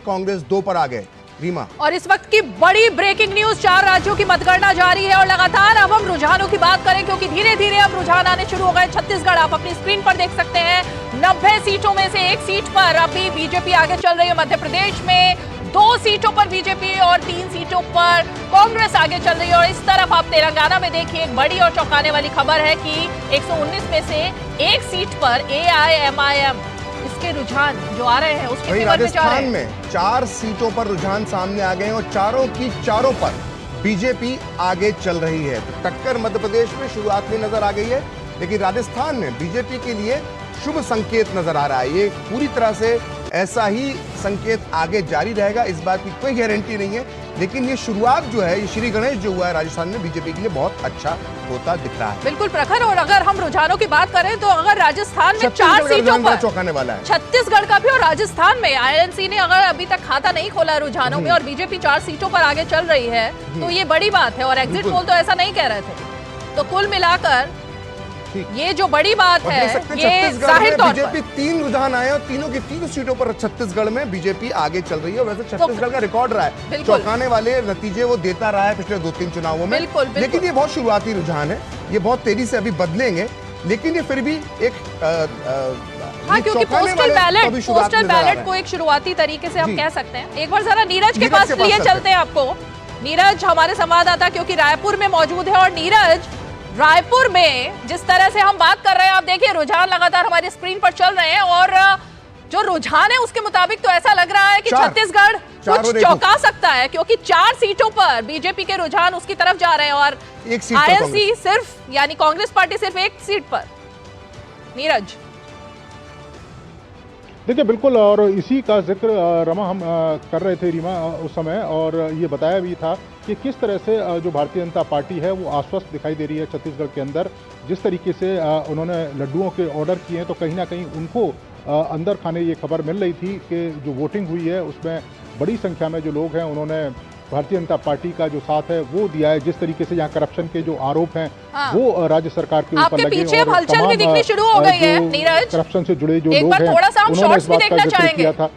कांग्रेस 2 पर आ गए। रीमा, और इस वक्त की बड़ी ब्रेकिंग न्यूज, 4 राज्यों की मतगणना जारी है और लगातार अब हम रुझानों की बात करें क्योंकि धीरे धीरे अब रुझान आने शुरू हो गए। छत्तीसगढ़ आप अपनी स्क्रीन पर देख सकते हैं, 90 सीटों में से 1 सीट पर अभी बीजेपी आगे चल रही है। मध्य प्रदेश में 2 सीटों पर बीजेपी और 3 सीटों पर कांग्रेस आगे चल रही है। और इस तरफ आप तेलंगाना में देखिए, एक बड़ी और चौंकाने वाली खबर है कि 119 में से 1 सीट पर AIMIM इसके रुझान जो आ रहे हैं उसके फेवर में जा रहे हैं। राजस्थान में 4 सीटों पर रुझान सामने आ गए हैं और चारों की चारों पर बीजेपी आगे चल रही है। तो टक्कर मध्य प्रदेश में शुरुआत में नजर आ गई है, लेकिन राजस्थान में बीजेपी के लिए शुभ संकेत नजर आ रहा है। ये पूरी तरह से ऐसा ही संकेत आगे जारी रहेगा, इस बात की कोई गारंटी नहीं है, लेकिन ये शुरुआत जो है, ये श्री गणेश जो हुआ है राजस्थान में बीजेपी के लिए बहुत अच्छा होता दिख रहा है। बिल्कुल प्रखर। और अगर हम रुझानों की बात करें तो अगर राजस्थान में 4 सीटों पर चौंकाने वाला है, छत्तीसगढ़ का भी और राजस्थान में INC ने अगर अभी तक खाता नहीं खोला रुझानों में और बीजेपी 4 सीटों पर आगे चल रही है तो ये बड़ी बात है। और एग्जिट पोल तो ऐसा नहीं कह रहे थे। तो कुल मिलाकर ये जो बड़ी बात है, ये जाहिर तौर पर बीजेपी 3 रुझान आए और तीनों की 3 सीटों पर छत्तीसगढ़ में बीजेपी आगे चल रही है। वैसे छत्तीसगढ़ का रिकॉर्ड रहा है, चौंकाने वाले नतीजे वो देता रहा है पिछले 2-3 चुनावों में। लेकिन ये बहुत शुरुआती रुझान है, ये बहुत तेजी से अभी बदलेंगे, लेकिन ये फिर भी एक हाँ, क्योंकि पोस्टल बैलेट को एक शुरुआती तरीके से हम कह सकते हैं। एक बार जरा नीरज के पास लिए चलते हैं आपको। नीरज हमारे संवाददाता क्योंकि रायपुर में मौजूद है। और नीरज, रायपुर में जिस तरह से हम बात कर रहे हैं, आप देखिए रुझान लगातार हमारी स्क्रीन पर चल रहे हैं और जो रुझान है उसके मुताबिक तो ऐसा लग रहा है कि छत्तीसगढ़ कुछ चौंका सकता है क्योंकि 4 सीटों पर बीजेपी के रुझान उसकी तरफ जा रहे हैं और INC सिर्फ यानी कांग्रेस पार्टी सिर्फ 1 सीट पर। नीरज, देखिए बिल्कुल, और इसी का जिक्र रमा हम कर रहे थे रीमा उस समय, और ये बताया भी था कि किस तरह से जो भारतीय जनता पार्टी है वो आश्वस्त दिखाई दे रही है छत्तीसगढ़ के अंदर। जिस तरीके से उन्होंने लड्डुओं के ऑर्डर किए हैं तो कहीं ना कहीं उनको अंदर खाने ये खबर मिल रही थी कि जो वोटिंग हुई है उसमें बड़ी संख्या में जो लोग हैं उन्होंने भारतीय जनता पार्टी का जो साथ है वो दिया है। जिस तरीके से यहाँ करप्शन के जो आरोप हैं वो राज्य सरकार के ऊपर लगे और हलचल भी दिखनी शुरू हो गई है। नीरज, करप्शन से जुड़े जो लोग हैं उन्होंने इस बात का जिक्र किया था।